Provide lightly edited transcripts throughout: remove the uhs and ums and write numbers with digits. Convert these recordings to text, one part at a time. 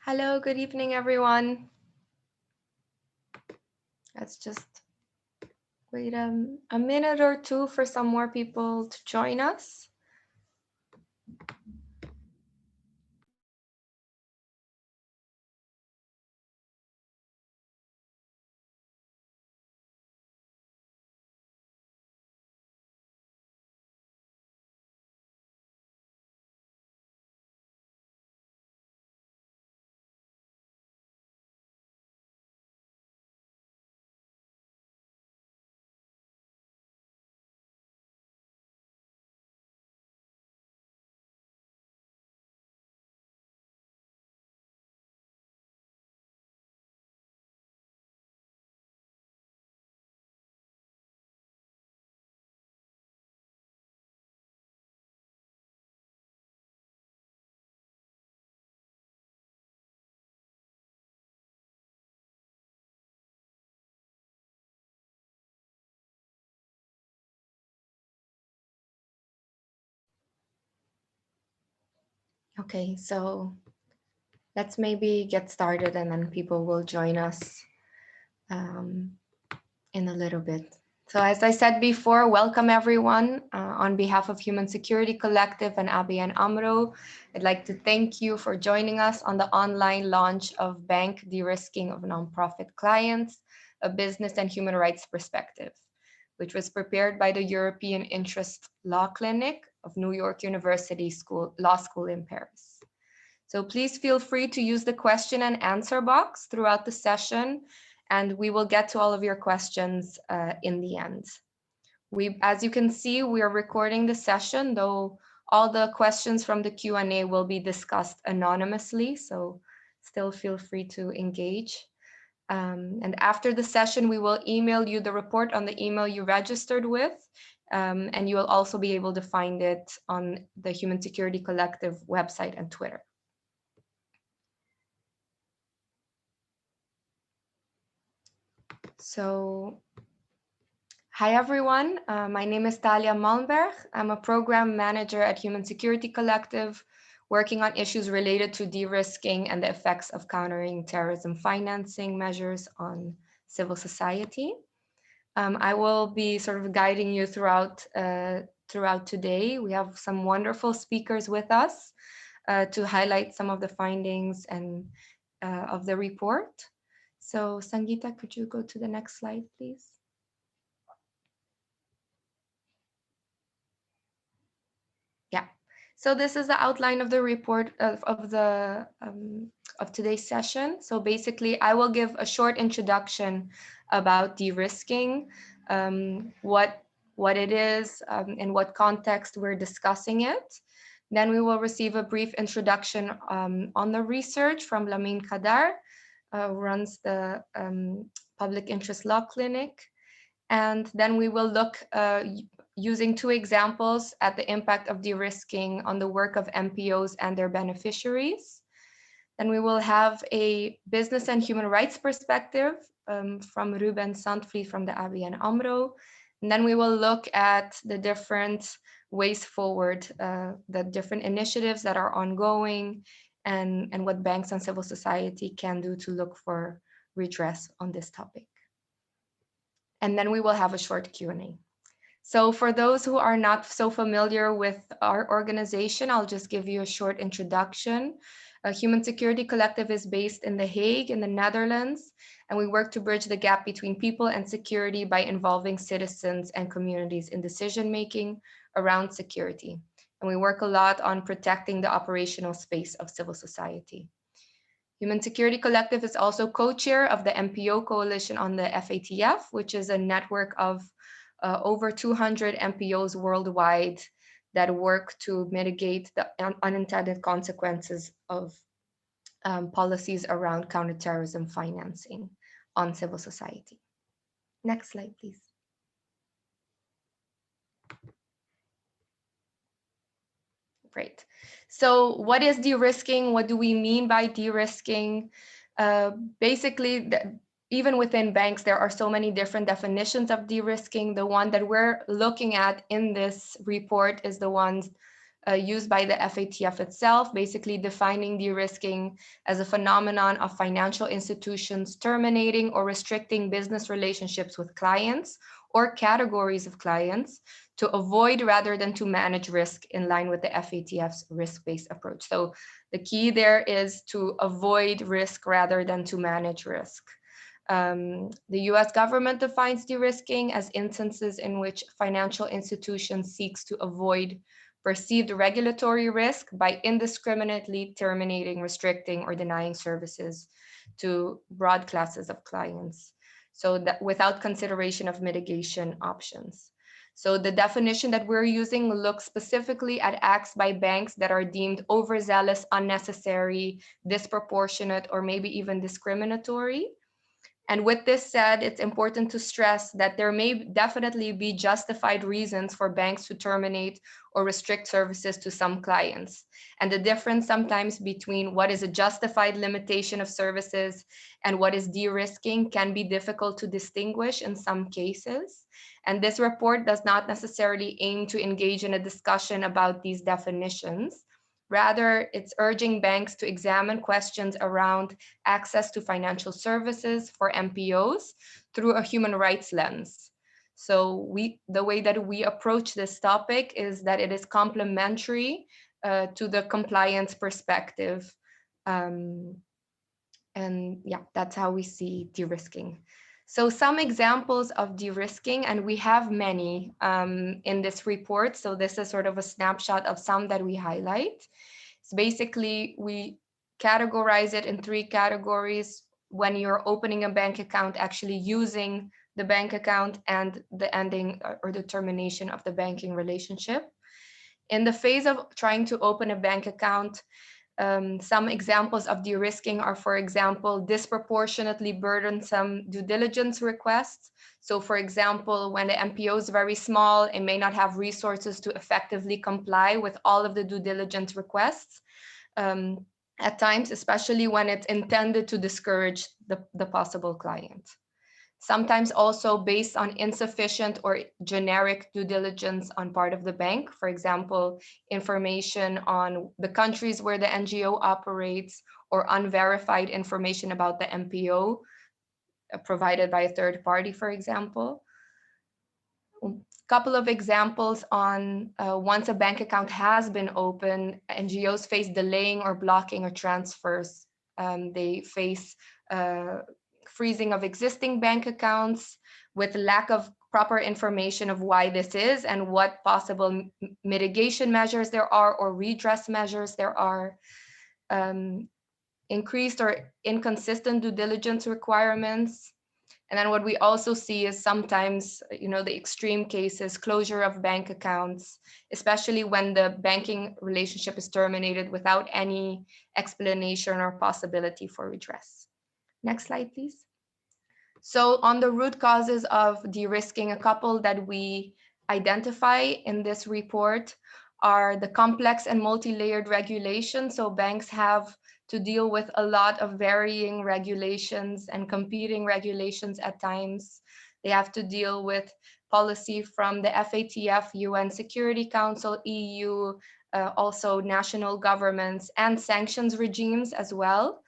Hello, good evening, everyone. Let's just wait a minute or two for some more people to join us. Okay, so let's maybe get started and then people will join us in a little bit. So as I said before, welcome everyone. On behalf of Human Security Collective and ABN AMRO, I'd like to thank you for joining us on the online launch of Bank De-risking of Nonprofit Clients, a business and human rights perspective, which was prepared by the European Interest Law Clinic of New York University Law School in Paris. So please feel free to use the question and answer box throughout the session, and we will get to all of your questions in the end. As you can see, we are recording the session, though all the questions from the Q&A will be discussed anonymously, so still feel free to engage. And after the session, we will email you the report on the email you registered with, and you will also be able to find it on the Human Security Collective website and Twitter. So, hi everyone, my name is Thalia Malmberg. I'm a program manager at Human Security Collective, working on issues related to de-risking and the effects of countering terrorism financing measures on civil society. I will be sort of guiding you throughout today. We have some wonderful speakers with us to highlight some of the findings and of the report. So Sangeeta, could you go to the next slide, please? Yeah. So this is the outline of the report of today's session. So basically, I will give a short introduction about de-risking, what it is, in what context we're discussing it. Then we will receive a brief introduction on the research from Lamin Khadar, who runs the Public Interest Law Clinic. And then we will look using two examples at the impact of de-risking on the work of NPOs and their beneficiaries. Then we will have a business and human rights perspective from Ruben Zandvliet from the ABN AMRO. And then we will look at the different ways forward, the different initiatives that are ongoing, and what banks and civil society can do to look for redress on this topic. And then we will have a short Q&A. So for those who are not so familiar with our organization, I'll just give you a short introduction. Human Security Collective is based in The Hague in the Netherlands, and we work to bridge the gap between people and security by involving citizens and communities in decision-making around security. And we work a lot on protecting the operational space of civil society. Human Security Collective is also co-chair of the NPO Coalition on the FATF, which is a network of over 200 NPOs worldwide that work to mitigate the unintended consequences of policies around counterterrorism financing on civil society. Next slide, please. Great. So what is de-risking? What do we mean by de-risking? Basically, even within banks, there are so many different definitions of de-risking. The one that we're looking at in this report is the one used by the FATF itself, basically defining de-risking as a phenomenon of financial institutions terminating or restricting business relationships with clients or categories of clients to avoid rather than to manage risk in line with the FATF's risk-based approach. So the key there is to avoid risk rather than to manage risk. The US government defines de-risking as instances in which financial institutions seeks to avoid perceived regulatory risk by indiscriminately terminating, restricting, or denying services to broad classes of clients. So that without consideration of mitigation options. So the definition that we're using looks specifically at acts by banks that are deemed overzealous, unnecessary, disproportionate, or maybe even discriminatory. And with this said, it's important to stress that there may definitely be justified reasons for banks to terminate or restrict services to some clients. And the difference sometimes between what is a justified limitation of services and what is de-risking can be difficult to distinguish in some cases. And this report does not necessarily aim to engage in a discussion about these definitions. Rather, it's urging banks to examine questions around access to financial services for MPOs through a human rights lens. So the way that we approach this topic is that it is complementary to the compliance perspective. And yeah, that's how we see de-risking. So some examples of de-risking, and we have many in this report. So this is sort of a snapshot of some that we highlight. So basically, we categorize it in 3 categories when you're opening a bank account, actually using the bank account, and the ending or the termination of the banking relationship. In the phase of trying to open a bank account, some examples of de-risking are, for example, disproportionately burdensome due diligence requests. So for example, when the MPO is very small and may not have resources to effectively comply with all of the due diligence requests, at times, especially when it's intended to discourage the possible client. Sometimes also based on insufficient or generic due diligence on part of the bank. For example, information on the countries where the NGO operates or unverified information about the MPO provided by a third party, for example. A couple of examples on once a bank account has been opened, NGOs face delaying or blocking or transfers. They face freezing of existing bank accounts with lack of proper information of why this is and what possible mitigation measures there are or redress measures there are. Increased or inconsistent due diligence requirements. And then what we also see is sometimes, the extreme cases, closure of bank accounts, especially when the banking relationship is terminated without any explanation or possibility for redress. Next slide, please. So on the root causes of de-risking, a couple that we identify in this report are the complex and multi-layered regulations. So banks have to deal with a lot of varying regulations and competing regulations at times. They have to deal with policy from the FATF, UN Security Council, EU, also national governments, and sanctions regimes as well.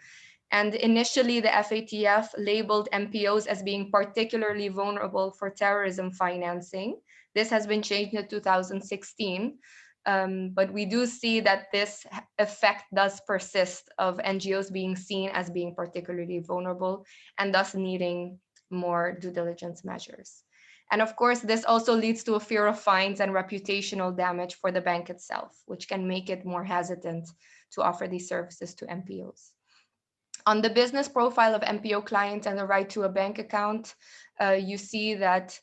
And initially, the FATF labeled MPOs as being particularly vulnerable for terrorism financing. This has been changed in 2016. But we do see that this effect does persist of NGOs being seen as being particularly vulnerable and thus needing more due diligence measures. And of course, this also leads to a fear of fines and reputational damage for the bank itself, which can make it more hesitant to offer these services to MPOs. On the business profile of MPO clients and the right to a bank account, you see that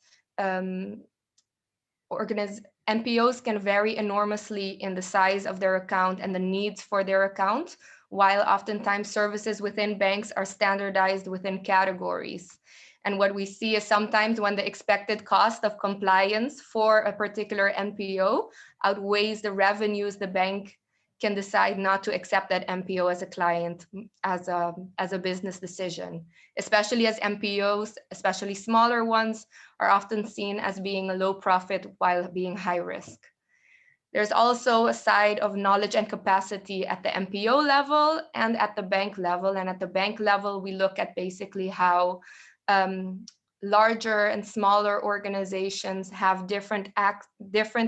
MPOs can vary enormously in the size of their account and the needs for their account, while oftentimes services within banks are standardized within categories. And what we see is sometimes when the expected cost of compliance for a particular MPO outweighs the revenues, the bank can decide not to accept that MPO as a client as a business decision, especially as MPOs, especially smaller ones, are often seen as being a low profit while being high risk. There's also a side of knowledge and capacity at the MPO level and at the bank level. And at the bank level, we look at basically how larger and smaller organizations have different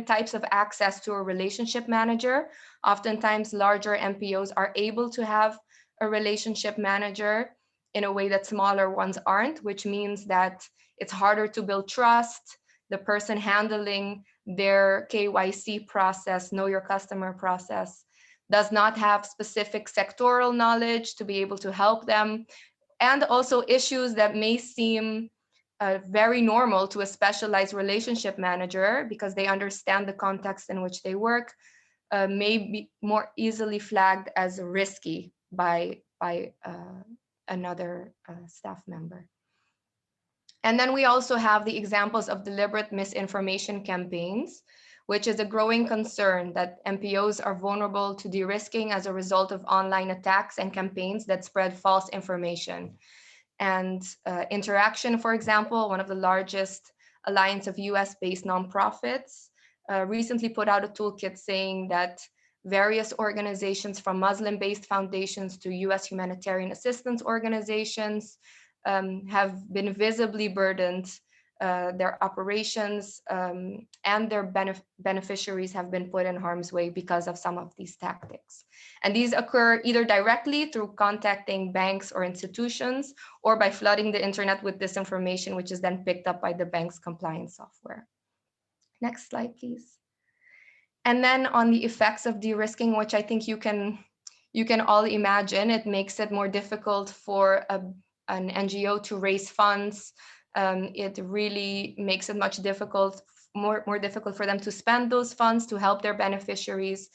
types of access to a relationship manager. Oftentimes, larger MPOs are able to have a relationship manager in a way that smaller ones aren't, which means that it's harder to build trust. The person handling their KYC process, know your customer process, does not have specific sectoral knowledge to be able to help them. And also issues that may seem very normal to a specialized relationship manager because they understand the context in which they work, may be more easily flagged as risky by another staff member. And then we also have the examples of deliberate misinformation campaigns, which is a growing concern that MPOs are vulnerable to de-risking as a result of online attacks and campaigns that spread false information. And Interaction, for example, one of the largest alliance of US-based nonprofits, recently put out a toolkit saying that various organizations from Muslim-based foundations to US humanitarian assistance organizations have been visibly burdened. Their operations and their beneficiaries have been put in harm's way because of some of these tactics. And these occur either directly through contacting banks or institutions, or by flooding the internet with disinformation, which is then picked up by the bank's compliance software. Next slide, please. And then on the effects of de-risking, which I think you can all imagine, it makes it more difficult for an NGO to raise funds. It really makes it much more difficult for them to spend those funds to help their beneficiaries.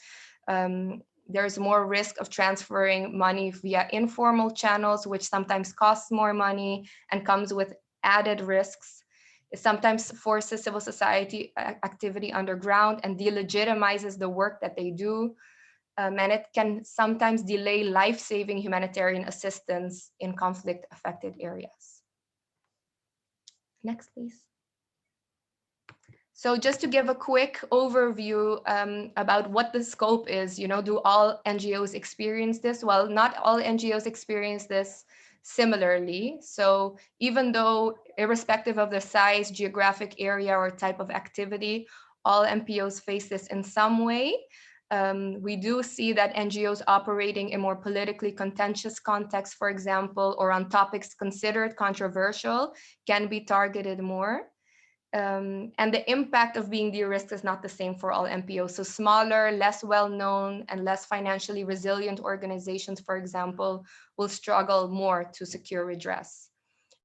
There's more risk of transferring money via informal channels, which sometimes costs more money and comes with added risks. It sometimes forces civil society activity underground and delegitimizes the work that they do. And it can sometimes delay life-saving humanitarian assistance in conflict-affected areas. Next, please. So just to give a quick overview about what the scope is, do all NGOs experience this? Well, not all NGOs experience this similarly. So even though, irrespective of the size, geographic area, or type of activity, all MPOs face this in some way. We do see that NGOs operating in more politically contentious contexts, for example, or on topics considered controversial, can be targeted more. And the impact of being de-risked is not the same for all MPOs. So smaller, less well-known, and less financially resilient organizations, for example, will struggle more to secure redress.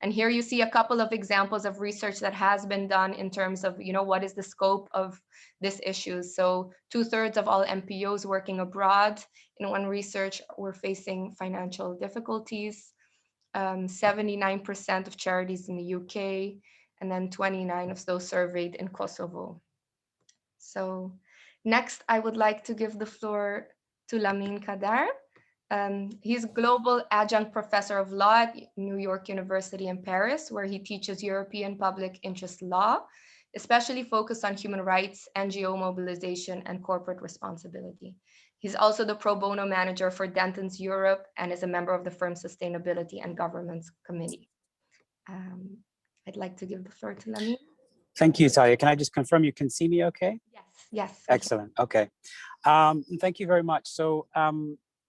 And here you see a couple of examples of research that has been done in terms of, what is the scope of this issue. So 2/3 of all MPOs working abroad in one research were facing financial difficulties, 79% of charities in the UK, and then 29 of those surveyed in Kosovo. So next, I would like to give the floor to Lamin Khadar. He's Global Adjunct Professor of Law at New York University in Paris, where he teaches European public interest law, especially focused on human rights, NGO mobilization, and corporate responsibility. He's also the pro bono manager for Dentons Europe and is a member of the firm's Sustainability and Governance Committee. I'd like to give the floor to Lamin. Thank you, Thalia. Can I just confirm you can see me okay? Yes. Excellent, okay. Thank you very much. So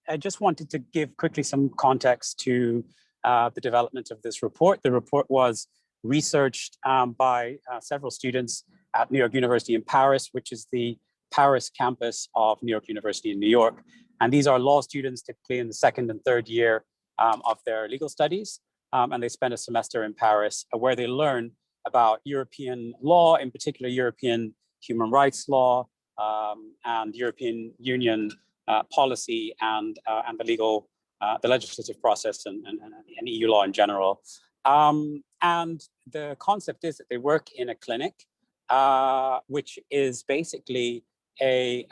I just wanted to give quickly some context to the development of this report. The report was researched by several students at New York University in Paris, which is the Paris campus of New York University in New York. And these are law students typically in the second and third year of their legal studies. And they spend a semester in Paris where they learn about European law, in particular European human rights law and European Union policy and the legislative process and EU law in general. And the concept is that they work in a clinic, which is basically a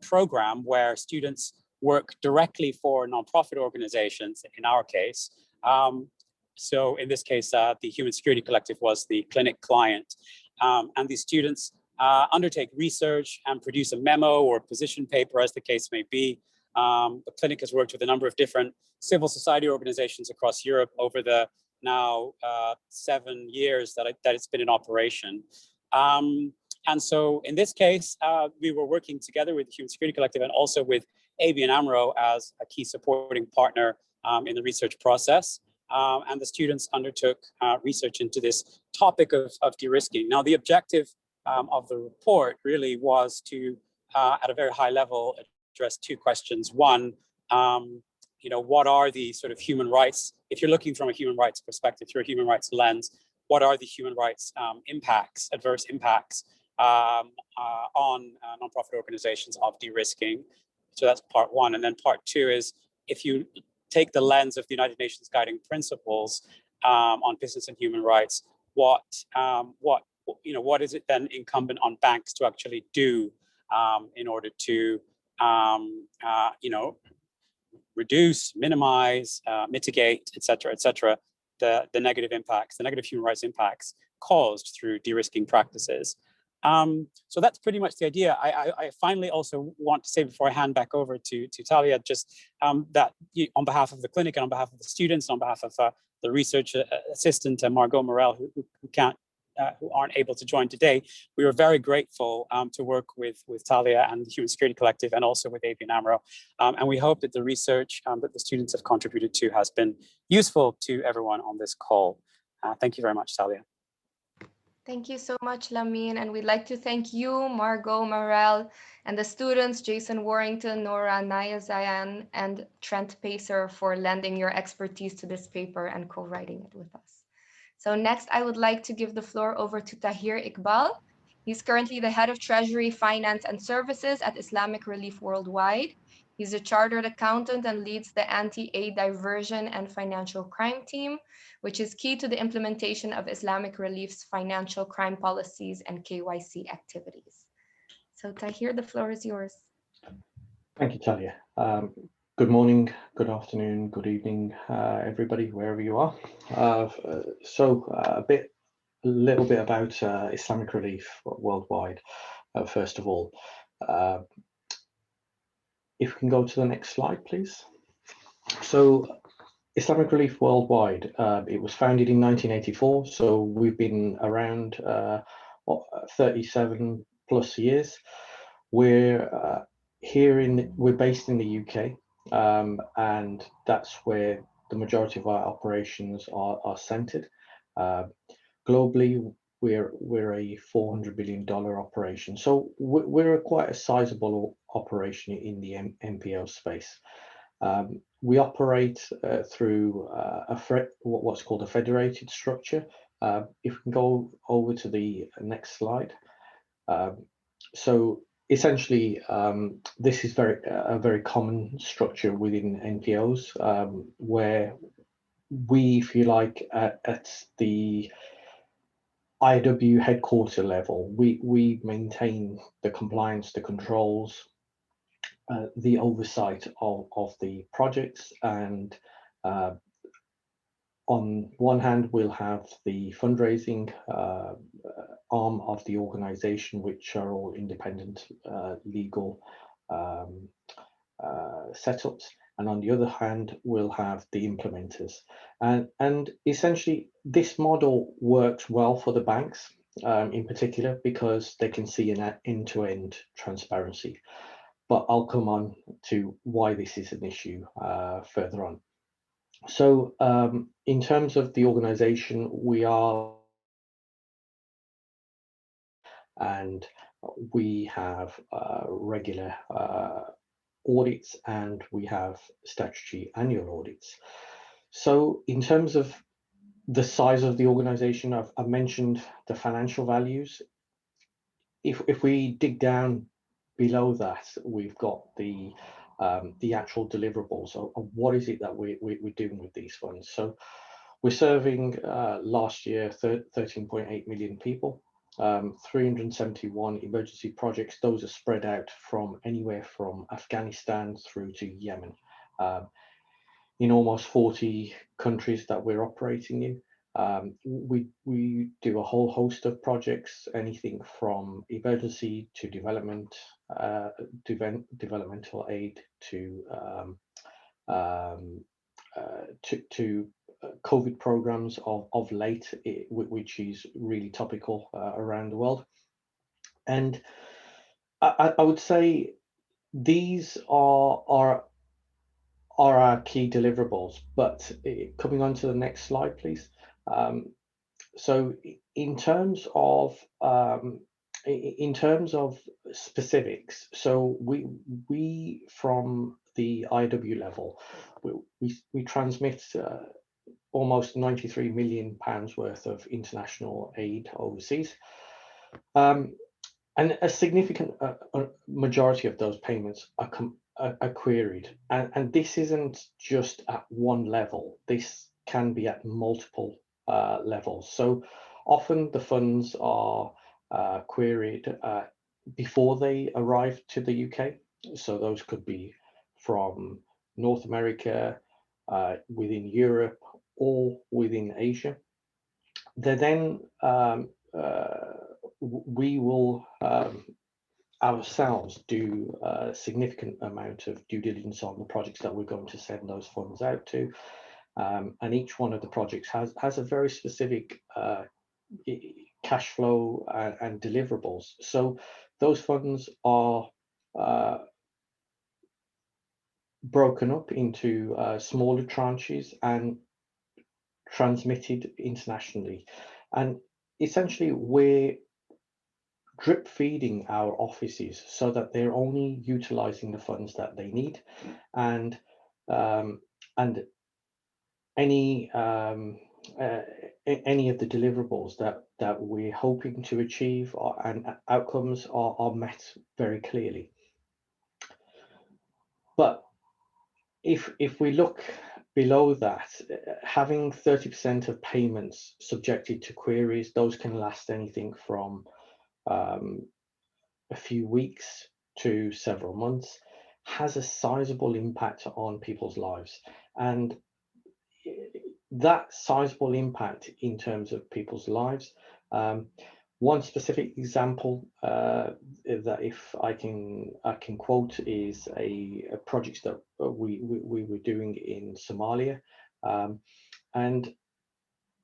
program where students work directly for nonprofit organizations, in our case. So in this case, the Human Security Collective was the clinic client. And these students undertake research and produce a memo or position paper, as the case may be. The clinic has worked with a number of different civil society organizations across Europe over the now 7 years that it's been in operation. And so in this case, we were working together with the Human Security Collective and also with ABN AMRO as a key supporting partner in the research process. And the students undertook research into this topic of de-risking. Now, the objective of the report really was to, at a very high level, address 2 questions. One, what are the sort of human rights, if you're looking from a human rights perspective, through a human rights lens, what are the human rights impacts, adverse impacts on nonprofit organizations of de-risking? So that's part 1. And then part 2 is, if you take the lens of the United Nations Guiding Principles on business and human rights, what is it then incumbent on banks to actually do in order to reduce, minimize, mitigate, et cetera, the negative impacts, the negative human rights impacts caused through de-risking practices. So that's pretty much the idea. I finally also want to say, before I hand back over to Thalia, just that on behalf of the clinic and on behalf of the students, on behalf of the research assistant, Margot Morel, who aren't able to join today, we were very grateful to work with Thalia and the Human Security Collective, and also with ABN AMRO. And we hope that the research that the students have contributed to has been useful to everyone on this call. Thank you very much, Thalia. Thank you so much, Lamin. And we'd like to thank you, Margot Morel, and the students, Jason Warrington, Nora Nayazayan, and Trent Pacer, for lending your expertise to this paper and co-writing it with us. So next, I would like to give the floor over to Tahir Iqbal. He's currently the head of Treasury, Finance, and Services at Islamic Relief Worldwide. He's a chartered accountant and leads the Anti-Aid Diversion and Financial Crime Team, which is key to the implementation of Islamic Relief's financial crime policies and KYC activities. So Tahir, the floor is yours. Thank you, Thalia. Good morning, good afternoon, good evening, everybody, wherever you are. A little bit about Islamic Relief Worldwide, first of all. If we can go to the next slide, please. So Islamic Relief Worldwide, it was founded in 1984, so we've been around 37 plus years. We're based in the UK, and that's where the majority of our operations are centered. Globally, we're a $400 billion operation, so we're quite a sizable operation in the NPO space. We operate through what's called a federated structure. If we can go over to the next slide. So essentially, this is a very common structure within NPOs, where we, if you like, at the IW headquarter level, we maintain the compliance, the controls, the oversight of the projects, and on one hand, we'll have the fundraising arm of the organization, which are all independent legal setups. And on the other hand, we'll have the implementers. And essentially, this model works well for the banks in particular, because they can see an end-to-end transparency. But I'll come on to why this is an issue further on. So in terms of the organization, we have regular audits, and we have statutory annual audits. So in terms of the size of the organization, I've mentioned the financial values. If we dig down below that, we've got the actual deliverables of what is it that we're doing with these funds. So we're serving last year 13.8 million people, 371 emergency projects. Those are spread out from anywhere from Afghanistan through to Yemen, in almost 40 countries that we're operating in. We do a whole host of projects, anything from emergency to developmental aid to COVID programs of late, which is really topical around the world. And I would say these are our key deliverables. But coming on to the next slide, please. So in terms of specifics, so we from the IW level, we transmit almost 93 million pounds worth of international aid overseas, and a significant majority of those payments are queried, and this isn't just at one level. This can be at multiple levels. So often the funds are queried before they arrive to the UK. So those could be from North America, within Europe, or within Asia. They then we will ourselves do a significant amount of due diligence on the projects that we're going to send those funds out to. And each one of the projects has a very specific cash flow and deliverables. So those funds are broken up into smaller tranches and transmitted internationally. And essentially, we're drip feeding our offices so that they're only utilizing the funds that they need, and any of the deliverables that we're hoping to achieve and outcomes are met very clearly. But if we look below that, having 30% of payments subjected to queries, those can last anything from a few weeks to several months, has a sizable impact on people's lives. And that sizable impact in terms of people's lives, one specific example that if I can quote is a project that we were doing in Somalia, and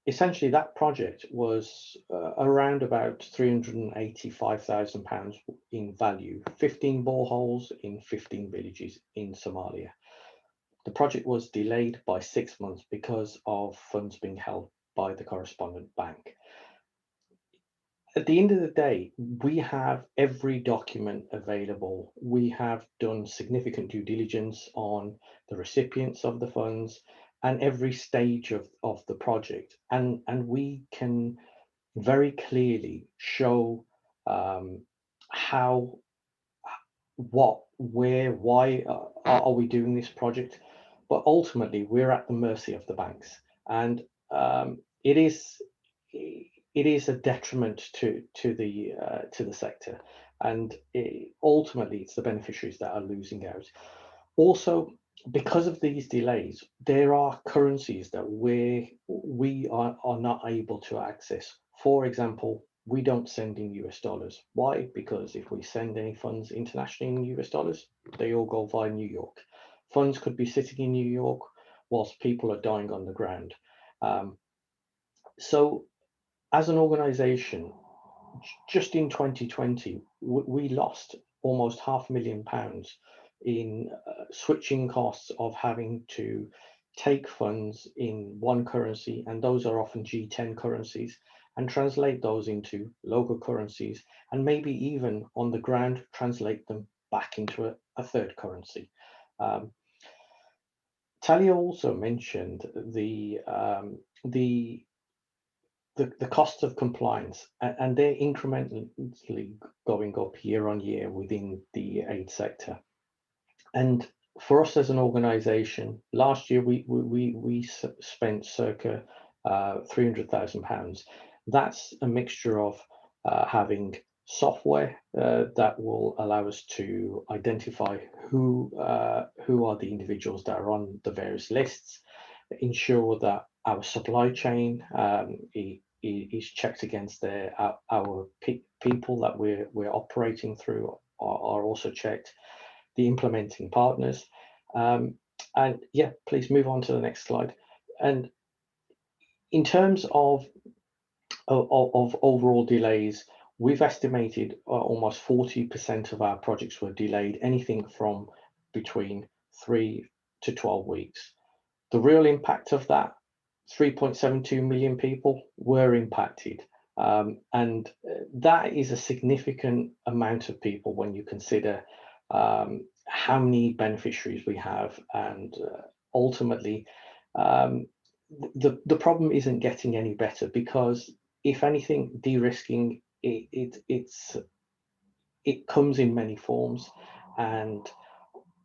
essentially that project was around about £385,000 in value, 15 boreholes in 15 villages in Somalia. The project was delayed by 6 months because of funds being held by the correspondent bank. At the end of the day, we have every document available. We have done significant due diligence on the recipients of the funds and every stage of the project. And we can very clearly show how, what, where, why are we doing this project. But ultimately, we're at the mercy of the banks. And it is a detriment to the sector, and ultimately it's the beneficiaries that are losing out. Also, because of these delays, there are currencies that we are not able to access. For example, we don't send in US dollars. Why? Because if we send any funds internationally in US dollars, they all go via New York. Funds could be sitting in New York whilst people are dying on the ground. So as an organization, just in 2020, we lost almost £500,000 in switching costs of having to take funds in one currency, and those are often G10 currencies, and translate those into local currencies, and maybe even on the ground translate them back into a third currency. Thalia also mentioned the costs of compliance, and they're incrementally going up year on year within the aid sector. And for us as an organization, last year we spent circa £300,000. That's a mixture of having software that will allow us to identify who are the individuals that are on the various lists, ensure that our supply chain is checked against our people that we're operating through are also checked. The implementing partners, and yeah, please move on to the next slide. And in terms of overall delays, we've estimated almost 40% of our projects were delayed, anything from between 3 to 12 weeks. The real impact of that, 3.72 million people were impacted. And that is a significant amount of people when you consider how many beneficiaries we have. And ultimately, the problem isn't getting any better, because if anything, de-risking, it comes in many forms. And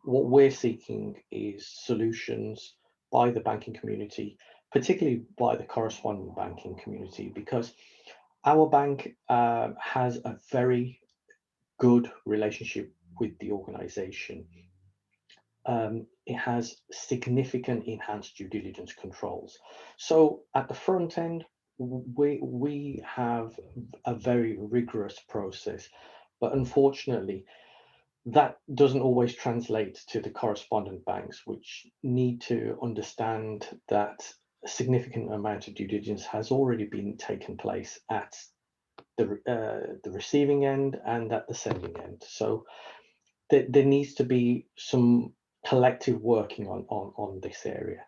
what we're seeking is solutions by the banking community, particularly by the correspondent banking community, because our bank has a very good relationship with the organization. It has significant enhanced due diligence controls. So at the front end, we have a very rigorous process, but unfortunately, that doesn't always translate to the correspondent banks, which need to understand that a significant amount of due diligence has already been taken place at the receiving end and at the sending end. So there needs to be some collective working on this area.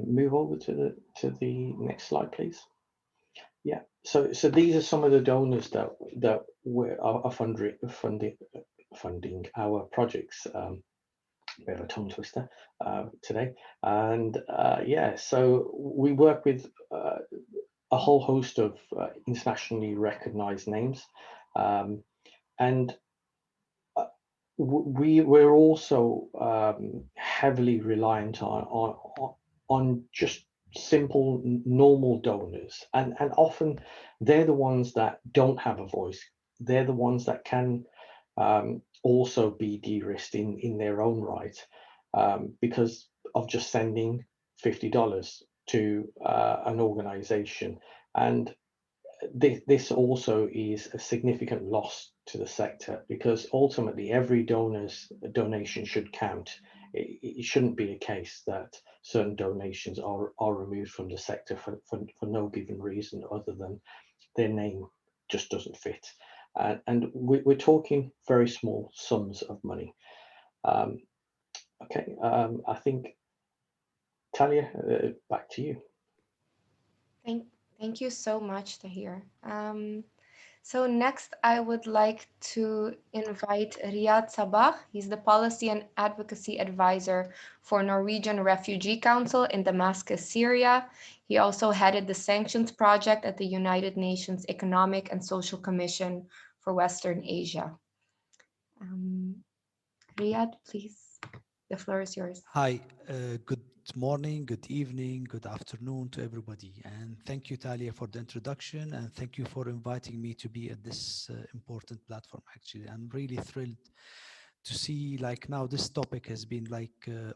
Move over to the next slide, please. Yeah. So these are some of the donors that are funding our projects. We have a tongue twister today, and yeah, so we work with a whole host of internationally recognized names, and we're also heavily reliant on just simple normal donors, and often they're the ones that don't have a voice. They're the ones that can also be de-risked in their own right, because of just sending $50 to an organization. And this also is a significant loss to the sector, because ultimately every donor's donation should count. It shouldn't be a case that certain donations are removed from the sector for no given reason other than their name just doesn't fit. And we're talking very small sums of money. Okay, I think, Thalia, back to you. Thank you so much, Tahir. So next, I would like to invite Riad Sabbagh. He's the Policy and Advocacy Advisor for Norwegian Refugee Council in Damascus, Syria. He also headed the Sanctions Project at the United Nations Economic and Social Commission for Western Asia. Riad, please, the floor is yours. Hi, good morning, good evening, good afternoon to everybody. And thank you, Thalia, for the introduction. And thank you for inviting me to be at this important platform, actually. I'm really thrilled to see, like, now this topic has been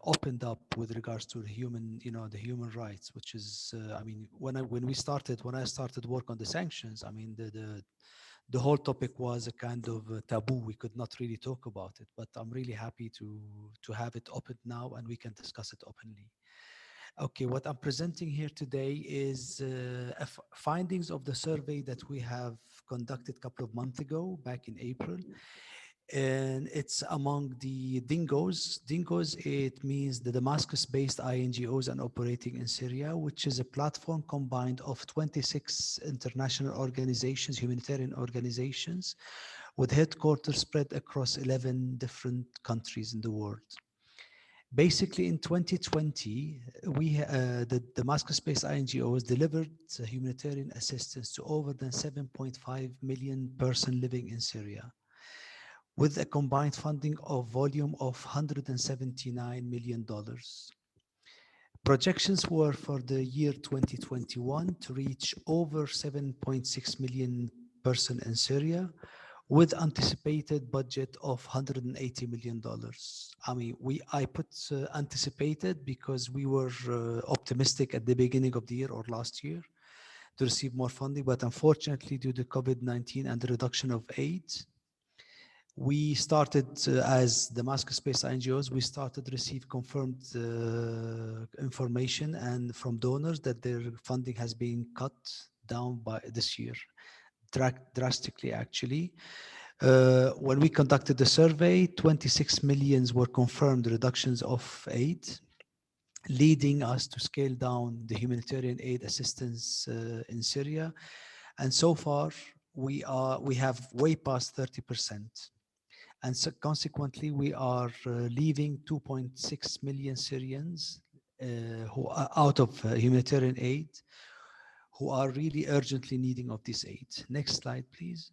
opened up with regards to the human, the human rights, which is, I mean, when I started work on the sanctions, I mean, the whole topic was a kind of a taboo. We could not really talk about it, but I'm really happy to have it open now and we can discuss it openly. Okay, what I'm presenting here today is findings of the survey that we have conducted a couple of months ago, back in April. And it's among the DINGOs. DINGOs, it means the Damascus-based INGOs and operating in Syria, which is a platform combined of 26 international organizations, humanitarian organizations, with headquarters spread across 11 different countries in the world. Basically, in 2020, the Damascus-based INGOs delivered humanitarian assistance to over than 7.5 million persons living in Syria, with a combined funding of volume of $179 million. Projections were for the year 2021 to reach over 7.6 million persons in Syria, with anticipated budget of $180 million. I mean, I put anticipated because we were optimistic at the beginning of the year or last year to receive more funding, but unfortunately due to COVID-19 and the reduction of aid, we started as Damascus-based NGOs, we started to receive confirmed information and from donors that their funding has been cut down by this year, drastically actually. When we conducted the survey, 26 millions were confirmed reductions of aid, leading us to scale down the humanitarian aid assistance in Syria. And so far, we have way past 30%. And so consequently, we are leaving 2.6 million Syrians who are out of humanitarian aid, who are really urgently needing of this aid. Next slide, please.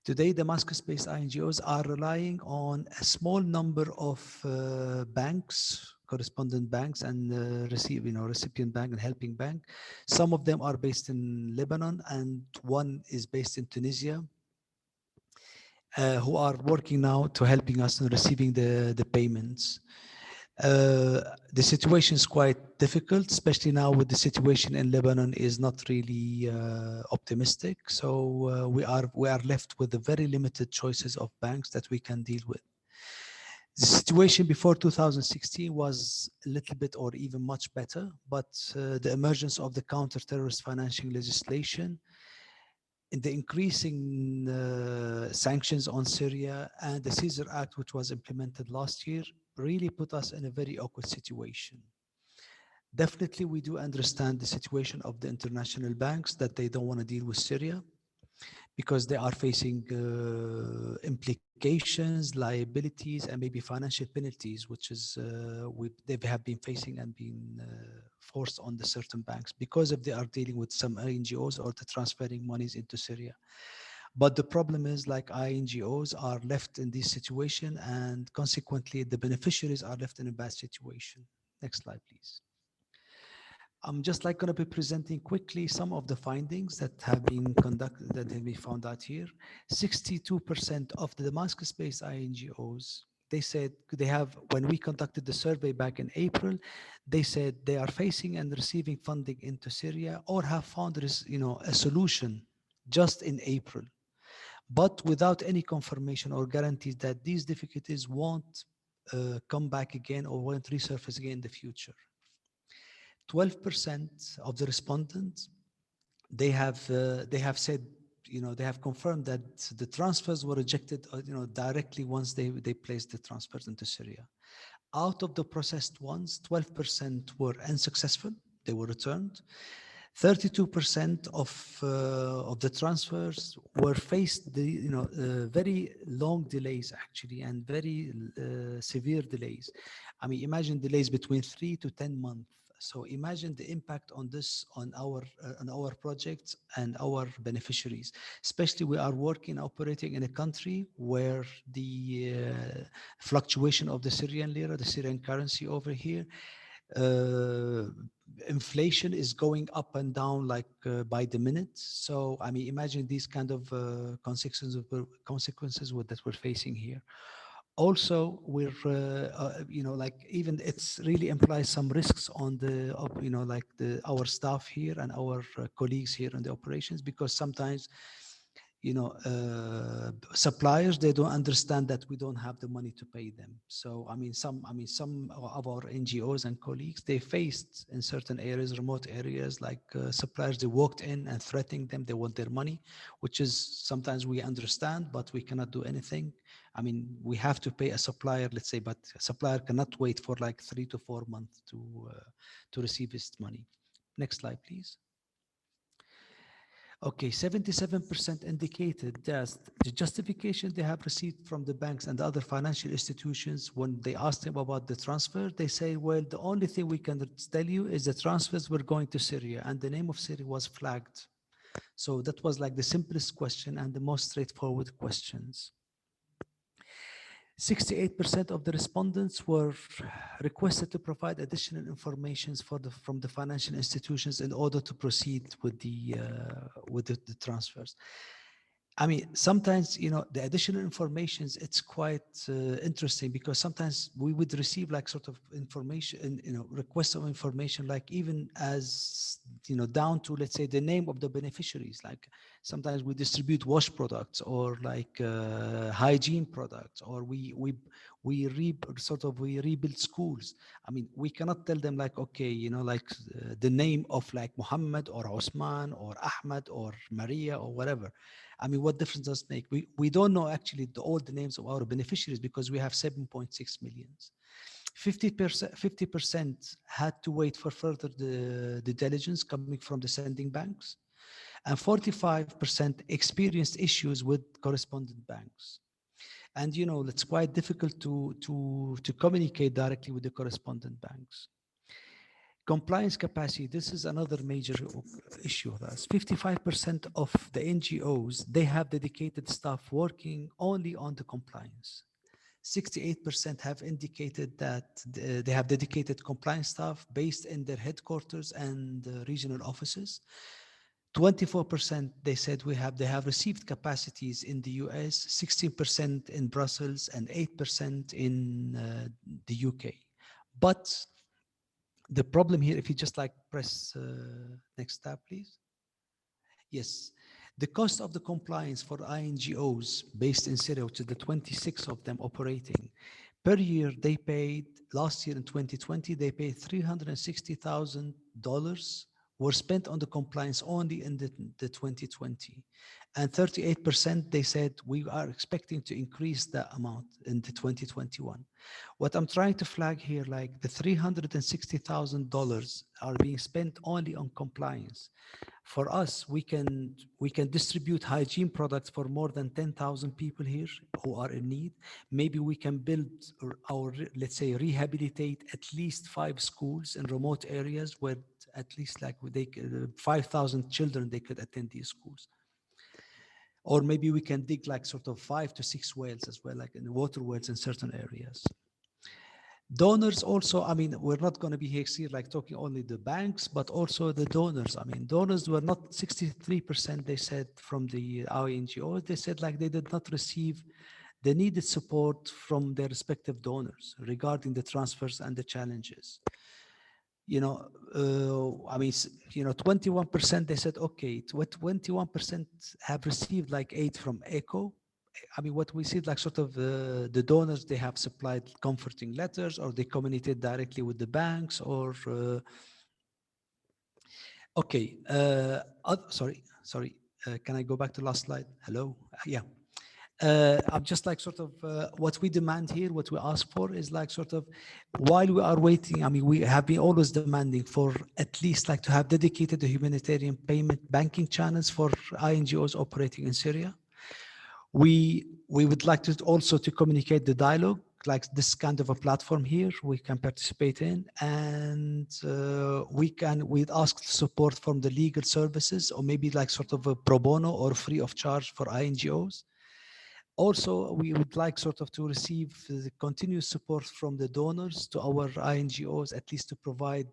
Today, Damascus-based NGOs are relying on a small number of banks, correspondent banks, and recipient bank and helping bank. Some of them are based in Lebanon, and one is based in Tunisia, who are working now to helping us in receiving the payments. The situation is quite difficult, especially now with the situation in Lebanon is not really optimistic. So we are left with the very limited choices of banks that we can deal with. The situation before 2016 was a little bit or even much better, but the emergence of the counter-terrorist financing legislation, in the increasing sanctions on Syria and the Caesar Act, which was implemented last year, really put us in a very awkward situation. Definitely, we do understand the situation of the international banks that they don't want to deal with Syria because they are facing implications, liabilities, and maybe financial penalties, which is they have been facing and been forced on the certain banks because if they are dealing with some NGOs or the transferring monies into Syria. But the problem is, like, NGOs are left in this situation, and consequently, the beneficiaries are left in a bad situation. Next slide, please. I'm just like going to be presenting quickly some of the findings that have been conducted, that have been found out here. 62% of the Damascus-based NGOs, they said they have, when we conducted the survey back in April, they said they are facing and receiving funding into Syria or have found a solution just in April, but without any confirmation or guarantees that these difficulties won't come back again or won't resurface again in the future. 12% of the respondents, they have said, they have confirmed that the transfers were rejected, directly once they placed the transfers into Syria. Out of the processed ones, 12% were unsuccessful; they were returned. 32% of the transfers were faced very long delays actually, and very severe delays. I mean, imagine delays between 3 to 10 months. So imagine the impact on this on our projects and our beneficiaries. Especially, we are working, operating in a country where the fluctuation of the Syrian lira, the Syrian currency over here, inflation is going up and down like by the minute. So I mean, imagine these kind of consequences that we're facing here. Also, we're even it's really implies some risks on the our staff here and our colleagues here in the operations, because sometimes suppliers, they don't understand that we don't have the money to pay them. So some of our NGOs and colleagues, they faced in certain areas, remote areas, like suppliers, they walked in and threatening them, they want their money, which is sometimes we understand, but we cannot do anything. I mean, we have to pay a supplier, let's say, but a supplier cannot wait for like 3 to 4 months to receive his money. Next slide, please. Okay, 77% indicated that the justification they have received from the banks and the other financial institutions when they asked them about the transfer, they say, well, the only thing we can tell you is the transfers were going to Syria, and the name of Syria was flagged. So that was like the simplest question and the most straightforward questions. 68% of the respondents were requested to provide additional information from the financial institutions in order to proceed with the transfers. I mean, sometimes, you know, the additional informations, it's quite interesting, because sometimes we would receive like sort of information, you know, requests of information, like even as, you know, down to, let's say, the name of the beneficiaries. Like sometimes we distribute wash products, or like hygiene products, or we rebuild schools. I mean, we cannot tell them like, okay, you know, like the name of like Muhammad or Osman or Ahmed or Maria or whatever. I mean, what difference does it make? We don't know actually all the names of our beneficiaries, because we have 7.6 million. 50% had to wait for further the diligence coming from the sending banks, and 45% experienced issues with correspondent banks. And you know, it's quite difficult to communicate directly with the correspondent banks. Compliance capacity, this is another major issue. That's 55% of the NGOs, they have dedicated staff working only on the compliance. 68% have indicated that they have dedicated compliance staff based in their headquarters and regional offices. 24% they said they have received capacities in the US, 16% in Brussels, and 8% in the UK. But the problem here, if you just like press next tab, please. Yes, the cost of the compliance for INGOs based in Syria, which is the 26 of them operating, per year they paid, last year in 2020, they paid $360,000 were spent on the compliance only in the 2020. And 38% they said we are expecting to increase that amount in the 2021. What I'm trying to flag here, like the $360,000 are being spent only on compliance. For us, we can distribute hygiene products for more than 10,000 people here who are in need. Maybe we can build our, let's say, rehabilitate at least 5 schools in remote areas where at least like 5,000 children, they could attend these schools. Or maybe we can dig like sort of 5 to 6 wells as well, like in water wells in certain areas. Donors also, I mean, we're not going to be here like talking only the banks, but also the donors. I mean, donors were not 63%, they said, from the INGOs. They said like they did not receive the needed support from their respective donors regarding the transfers and the challenges. You know, I mean, you know, 21%, they said, okay, 21% have received like aid from ECHO. I mean, what we see like sort of the donors, they have supplied comforting letters, or they communicated directly with the banks, or okay. Sorry. Can I go back to last slide? Hello. Yeah. I'm just like sort of what we demand here, what we ask for is like sort of while we are waiting. I mean, we have been always demanding for at least like to have dedicated humanitarian payment banking channels for INGOs operating in Syria. We would like to also to communicate the dialogue, like this kind of a platform here we can participate in, and we'd ask support from the legal services, or maybe like sort of a pro bono or free of charge for INGOs. Also, we would like sort of to receive the continuous support from the donors to our INGOs, at least to provide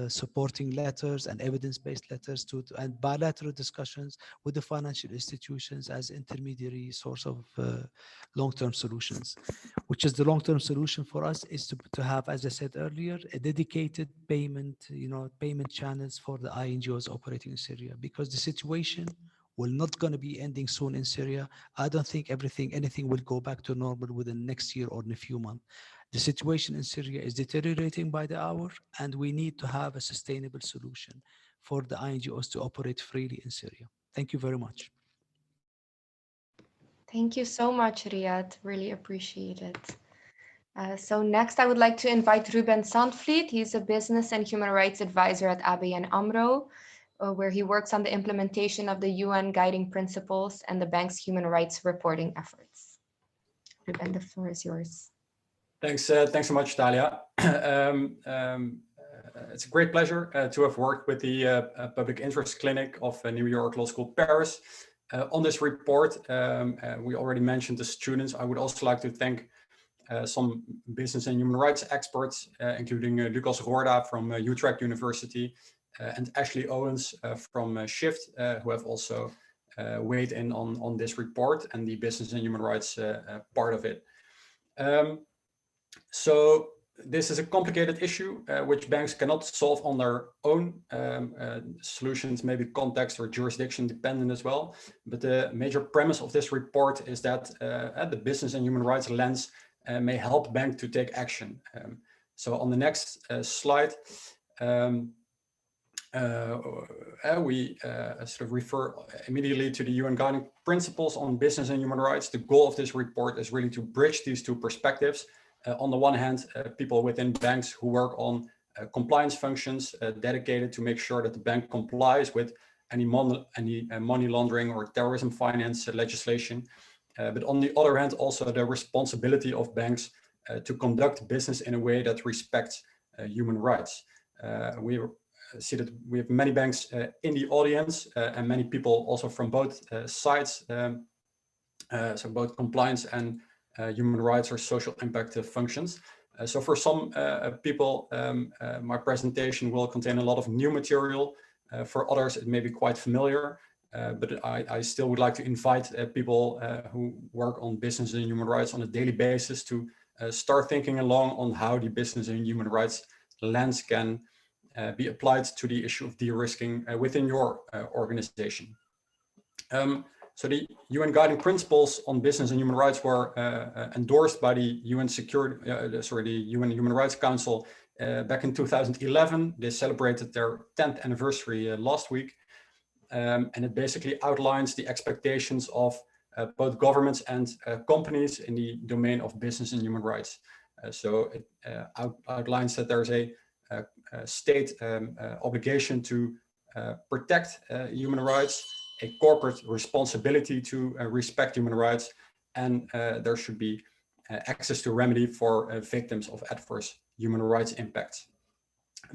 supporting letters and evidence-based letters and bilateral discussions with the financial institutions as intermediary source of long-term solutions. Which is the long-term solution for us is to have, as I said earlier, a dedicated payment, payment channels for the INGOs operating in Syria, because the situation will not going to be ending soon in Syria. I don't think anything will go back to normal within next year or in a few months. The situation in Syria is deteriorating by the hour, and we need to have a sustainable solution for the INGOs to operate freely in Syria. Thank you very much. Thank you so much, Riad. Really appreciate it. So next, I would like to invite Ruben Zandvliet. He's a business and human rights advisor at ABN AMRO, where he works on the implementation of the UN guiding principles and the bank's human rights reporting efforts. Ruben, the floor is yours. Thanks so much, Thalia. It's a great pleasure to have worked with the Public Interest Clinic of New York Law School Paris on this report. We already mentioned the students. I would also like to thank some business and human rights experts, including Lucas Roorda from Utrecht University, and Ashley Owens from Shift, who have also weighed in on this report and the business and human rights part of it. So this is a complicated issue which banks cannot solve on their own. Solutions may be context or jurisdiction dependent as well. But the major premise of this report is that the business and human rights lens may help banks to take action. So on the next slide, we sort of refer immediately to the UN Guiding Principles on Business and Human Rights. The goal of this report is really to bridge these two perspectives. On the one hand, people within banks who work on compliance functions dedicated to make sure that the bank complies with any money laundering or terrorism finance legislation. But on the other hand, also the responsibility of banks to conduct business in a way that respects human rights. We see that we have many banks in the audience and many people also from both sides, so both compliance and human rights or social impact functions. So for some people, my presentation will contain a lot of new material. For others, it may be quite familiar, but I still would like to invite people who work on business and human rights on a daily basis to start thinking along on how the business and human rights lens can be applied to the issue of de-risking within your organization. So the UN Guiding Principles on Business and Human Rights were endorsed by the UN Human Rights Council back in 2011. They celebrated their 10th anniversary last week, and it basically outlines the expectations of both governments and companies in the domain of business and human rights. So it outlines that there's a state obligation to protect human rights, a corporate responsibility to respect human rights, and there should be access to remedy for victims of adverse human rights impacts.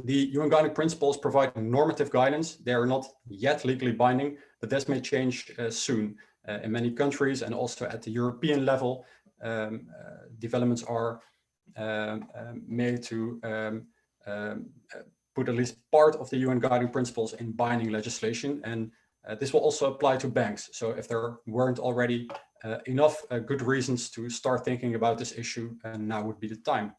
The UN Guiding Principles provide normative guidance. They are not yet legally binding, but this may change soon. In many countries and also at the European level, developments are made to put at least part of the UN Guiding Principles in binding legislation, and this will also apply to banks. So if there weren't already enough good reasons to start thinking about this issue, now would be the time.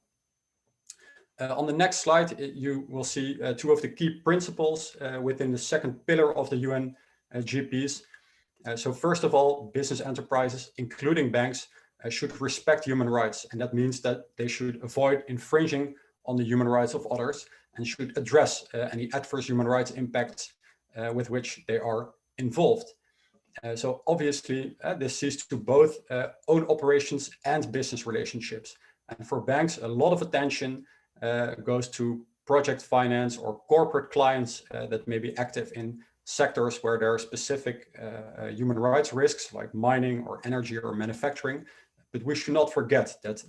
On the next slide, you will see two of the key principles within the second pillar of the UN GPs. So first of all, business enterprises, including banks, should respect human rights. And that means that they should avoid infringing on the human rights of others and should address any adverse human rights impacts with which they are involved. So obviously, this sees to both own operations and business relationships. And for banks, a lot of attention goes to project finance or corporate clients that may be active in sectors where there are specific human rights risks like mining or energy or manufacturing. But we should not forget that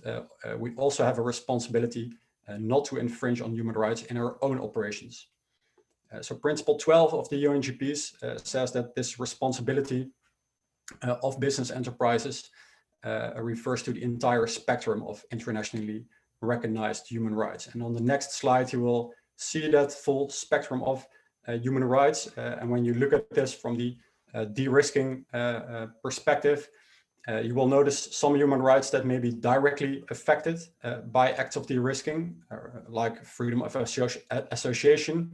we also have a responsibility not to infringe on human rights in our own operations. So principle 12 of the UNGPs says that this responsibility of business enterprises refers to the entire spectrum of internationally recognized human rights. And on the next slide, you will see that full spectrum of human rights. And when you look at this from the de-risking perspective, you will notice some human rights that may be directly affected by acts of de-risking, like freedom of association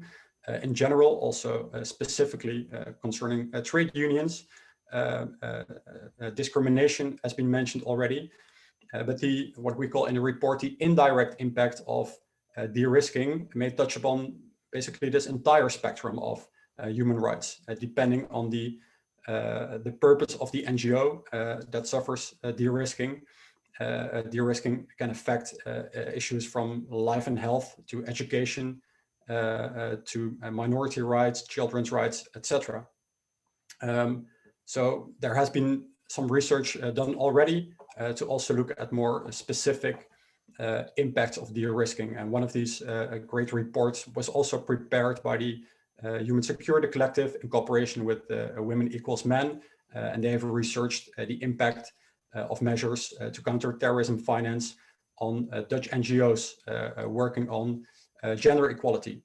in general, also specifically concerning trade unions. Discrimination has been mentioned already, but what we call in the report the indirect impact of de-risking may touch upon basically this entire spectrum of human rights, depending on the purpose of the NGO that suffers de-risking. De-risking can affect issues from life and health to education, to minority rights, children's rights, etc. So there has been some research done already to also look at more specific impacts of de-risking. And one of these great reports was also prepared by the Human Security Collective in cooperation with Women Equals Men. And they have researched the impact of measures to counter terrorism finance on Dutch NGOs working on gender equality.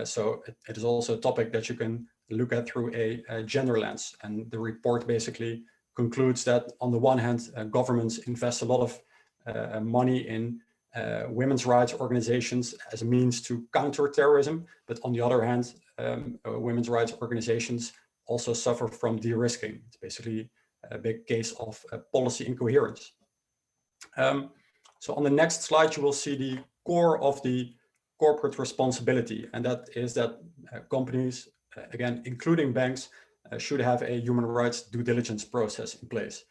So it is also a topic that you can look at through a gender lens. And the report basically concludes that on the one hand, governments invest a lot of money in women's rights organizations as a means to counter terrorism, but on the other hand, women's rights organizations also suffer from de-risking. It's basically a big case of policy incoherence. So on the next slide, you will see the core of the corporate responsibility, and that is that companies, again, including banks, should have a human rights due diligence process in place.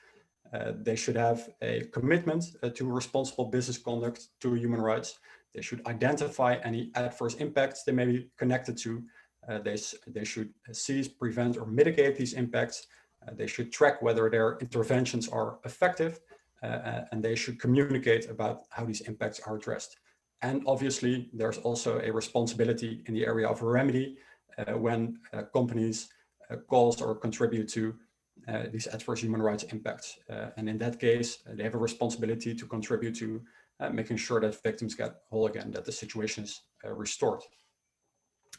They should have a commitment to responsible business conduct to human rights. They should identify any adverse impacts they may be connected to. They should seize, prevent, or mitigate these impacts. They should track whether their interventions are effective, and they should communicate about how these impacts are addressed. And obviously, there's also a responsibility in the area of remedy when companies cause or contribute to these adverse human rights impacts. And in that case, they have a responsibility to contribute to making sure that victims get whole again, that the situation is restored.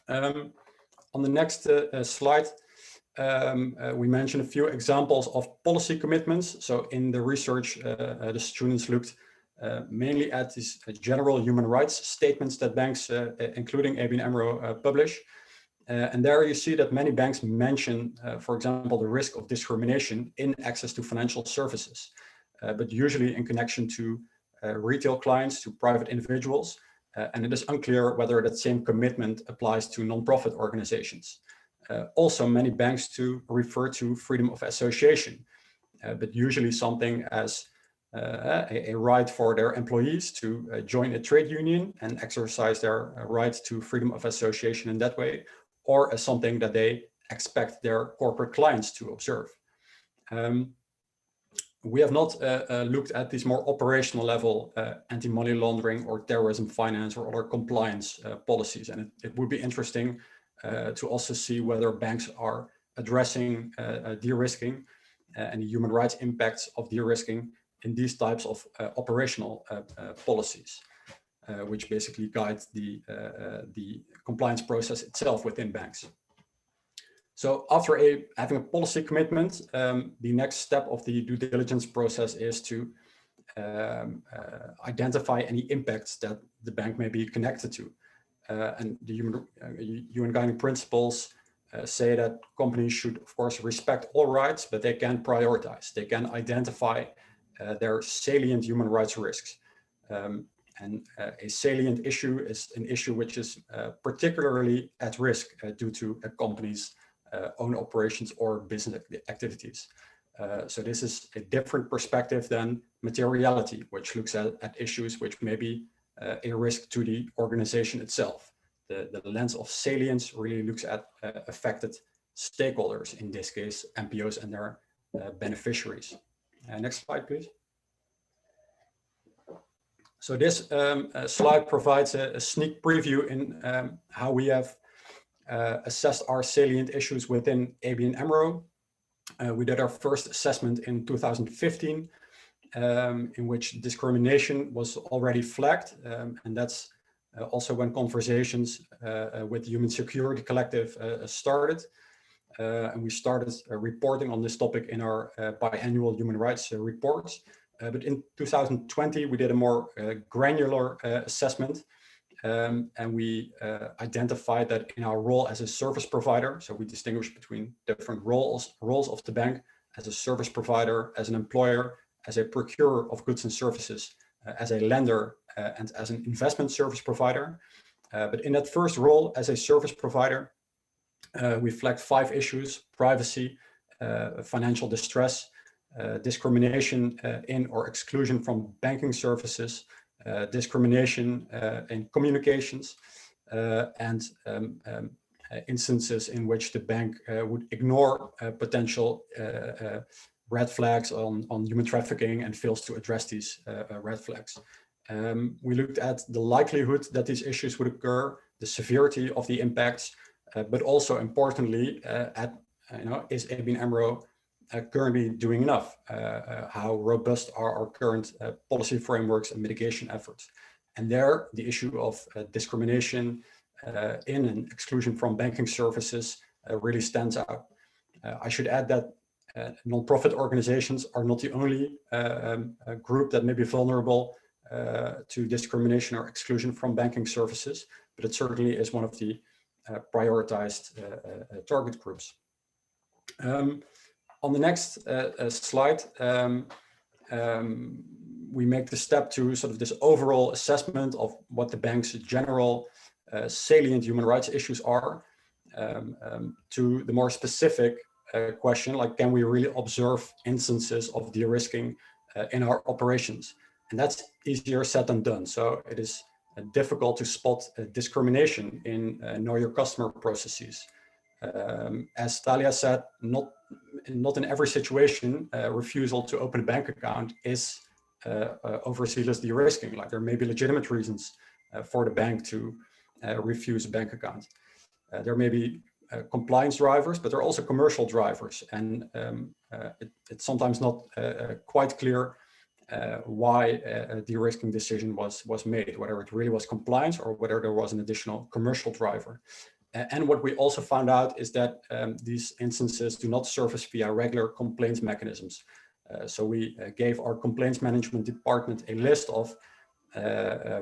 On the next slide, we mentioned a few examples of policy commitments. So in the research, the students looked mainly at these general human rights statements that banks, including ABN AMRO, publish. And there you see that many banks mention, for example, the risk of discrimination in access to financial services, but usually in connection to retail clients, to private individuals. And it is unclear whether that same commitment applies to non-profit organizations. Also, many banks too refer to freedom of association, but usually something as a right for their employees to join a trade union and exercise their right to freedom of association in that way, or as something that they expect their corporate clients to observe. We have not looked at these more operational level anti-money laundering or terrorism finance or other compliance policies. And it would be interesting to also see whether banks are addressing de-risking and the human rights impacts of de-risking in these types of operational policies, which basically guide the compliance process itself within banks. So after having a policy commitment, the next step of the due diligence process is to identify any impacts that the bank may be connected to. And the UN guiding principles say that companies should, of course, respect all rights, but they can prioritize. They can identify their salient human rights risks. And a salient issue is an issue which is particularly at risk due to a company's own operations or business activities. So this is a different perspective than materiality, which looks at issues which may be a risk to the organization itself. The lens of salience really looks at affected stakeholders, in this case, MPOs and their beneficiaries. Next slide, please. So this slide provides a sneak preview in how we have assessed our salient issues within ABN AMRO. We did our first assessment in 2015, in which discrimination was already flagged. And that's also when conversations with the Human Security Collective started. And we started reporting on this topic in our biannual human rights reports. But in 2020, we did a more granular assessment. And we identified that in our role as a service provider, so we distinguish between different roles of the bank as a service provider, as an employer, as a procurer of goods and services, as a lender, and as an investment service provider. But in that first role as a service provider, we flagged 5 issues: privacy, financial distress, discrimination in or exclusion from banking services, discrimination in communications, and instances in which the bank would ignore potential red flags on human trafficking and fails to address these red flags. We looked at the likelihood that these issues would occur, the severity of the impacts, but also importantly, is ABN AMRO currently doing enough? How robust are our current policy frameworks and mitigation efforts? And there, the issue of discrimination in and exclusion from banking services really stands out. I should add that non-profit organizations are not the only group that may be vulnerable to discrimination or exclusion from banking services, but it certainly is one of the prioritized target groups. On the next slide, we make the step to sort of this overall assessment of what the bank's general salient human rights issues are, to the more specific question, like, can we really observe instances of de-risking in our operations? And that's easier said than done. So it is difficult to spot discrimination in know your customer processes. As Thalia said, not in every situation, refusal to open a bank account is overseen as de-risking. Like, there may be legitimate reasons for the bank to refuse a bank account. There may be compliance drivers, but there are also commercial drivers, and it's sometimes not quite clear why a de-risking decision was made, whether it really was compliance or whether there was an additional commercial driver. And what we also found out is that these instances do not surface via regular complaints mechanisms. So we gave our complaints management department a list of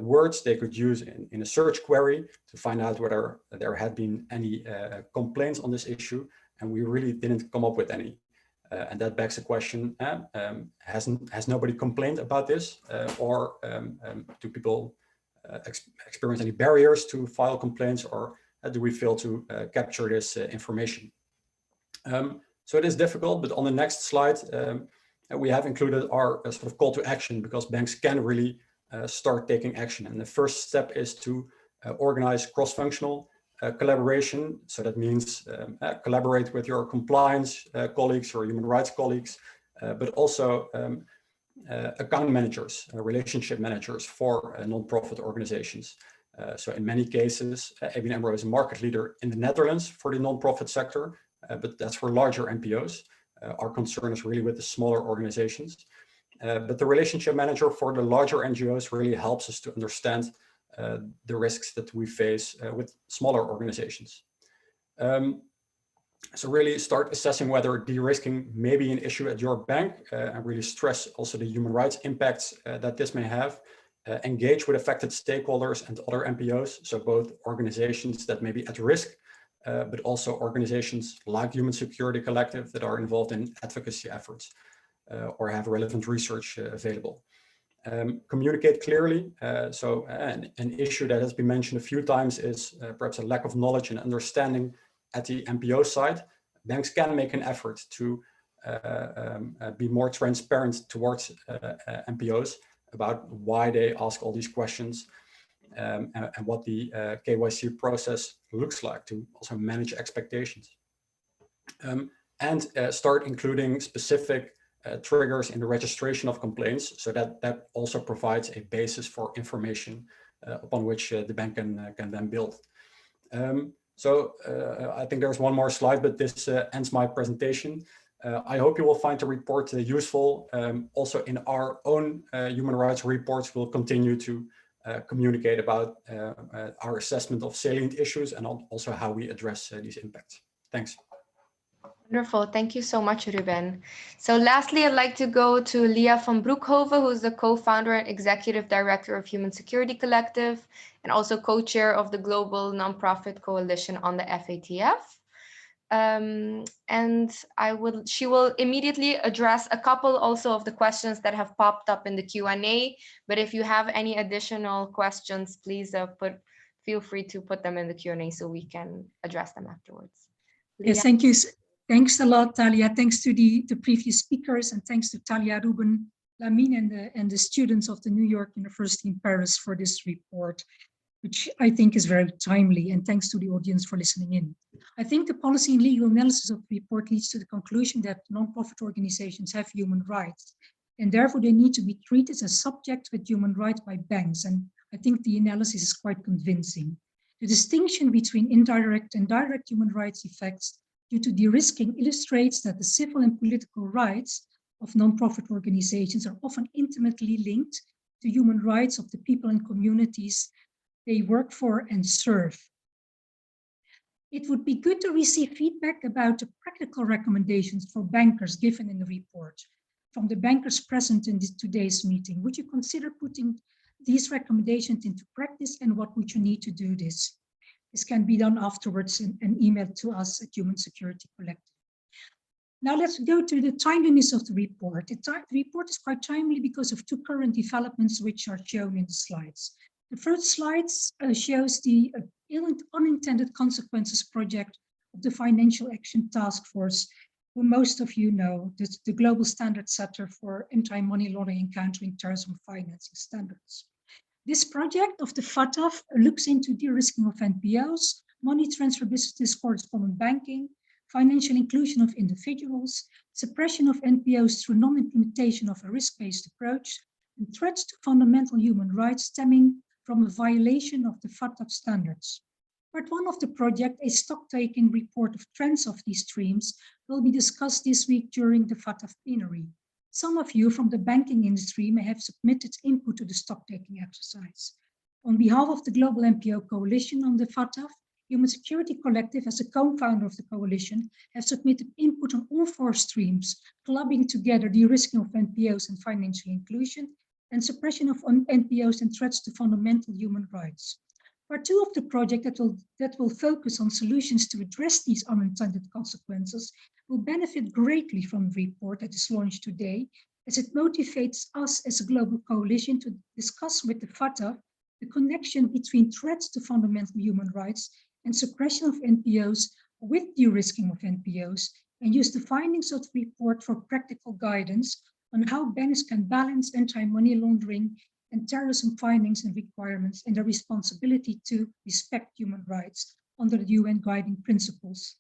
words they could use in a search query to find out whether there had been any complaints on this issue, and we really didn't come up with any. And that begs the question, has nobody complained about this, or do people experience any barriers to file complaints, or do we fail to capture this information? So it is difficult, but on the next slide, we have included our sort of call to action, because banks can really start taking action. And the first step is to organize cross-functional collaboration. So that means collaborate with your compliance colleagues or human rights colleagues, but also account managers, relationship managers for non-profit organizations. So in many cases, ABN AMRO is a market leader in the Netherlands for the non-profit sector, but that's for larger NPOs. Our concern is really with the smaller organizations. But the relationship manager for the larger NGOs really helps us to understand the risks that we face with smaller organizations. So really start assessing whether de-risking may be an issue at your bank, and really stress also the human rights impacts that this may have. Engage with affected stakeholders and other NPOs, so both organizations that may be at risk, but also organizations like Human Security Collective that are involved in advocacy efforts or have relevant research available. Communicate clearly. So an issue that has been mentioned a few times is perhaps a lack of knowledge and understanding at the NPO side. Banks can make an effort to be more transparent towards NPOs about why they ask all these questions, and what the KYC process looks like to also manage expectations. And start including specific triggers in the registration of complaints, so that also provides a basis for information upon which the bank can then build. So I think there's one more slide, but this ends my presentation. I hope you will find the report useful. Also in our own human rights reports, we'll continue to communicate about our assessment of salient issues and also how we address these impacts. Thanks. Wonderful. Thank you so much, Ruben. So lastly, I'd like to go to Leah van Broekhoven, who's the co-founder and executive director of Human Security Collective, and also co-chair of the Global Nonprofit Coalition on the FATF. And she will immediately address a couple also of the questions that have popped up in the Q&A. But if you have any additional questions, please feel free to put them in the Q&A so we can address them afterwards. Leah? Yes, thank you. Thanks a lot, Thalia. Thanks to the previous speakers, and thanks to Thalia, Ruben, Lamin, and the students of the New York University in Paris for this report, which I think is very timely, and thanks to the audience for listening in. I think the policy and legal analysis of the report leads to the conclusion that non-profit organizations have human rights, and therefore they need to be treated as subjects with human rights by banks, and I think the analysis is quite convincing. The distinction between indirect and direct human rights effects due to de-risking illustrates that the civil and political rights of non-profit organizations are often intimately linked to human rights of the people and communities they work for and serve. It would be good to receive feedback about the practical recommendations for bankers given in the report from the bankers present in today's meeting. Would you consider putting these recommendations into practice, and what would you need to do this? This can be done afterwards and emailed to us at Human Security Collective. Now let's go to the timeliness of the report. The report is quite timely because of two current developments which are shown in the slides. The first slide shows the unintended consequences project of the Financial Action Task Force, who most of you know, the global standard setter for anti-money laundering and countering terrorism financing standards. This project of the FATF looks into de-risking of NPOs, money transfer businesses, correspondent banking, financial inclusion of individuals, suppression of NPOs through non-implementation of a risk-based approach, and threats to fundamental human rights stemming from a violation of the FATF standards. Part one of the project, a stock-taking report of trends of these streams, will be discussed this week during the FATF plenary. Some of you from the banking industry may have submitted input to the stock-taking exercise. On behalf of the Global NPO Coalition on the FATF, Human Security Collective, as a co-founder of the coalition, have submitted input on all four streams, clubbing together de-risking of NPOs and financial inclusion, and suppression of NPOs and threats to fundamental human rights. Part two of the project that will focus on solutions to address these unintended consequences will benefit greatly from the report that is launched today, as it motivates us as a global coalition to discuss with the FATF the connection between threats to fundamental human rights and suppression of NPOs with de-risking of NPOs, and use the findings of the report for practical guidance on how banks can balance anti-money laundering and terrorism findings and requirements and their responsibility to respect human rights under the UN guiding principles.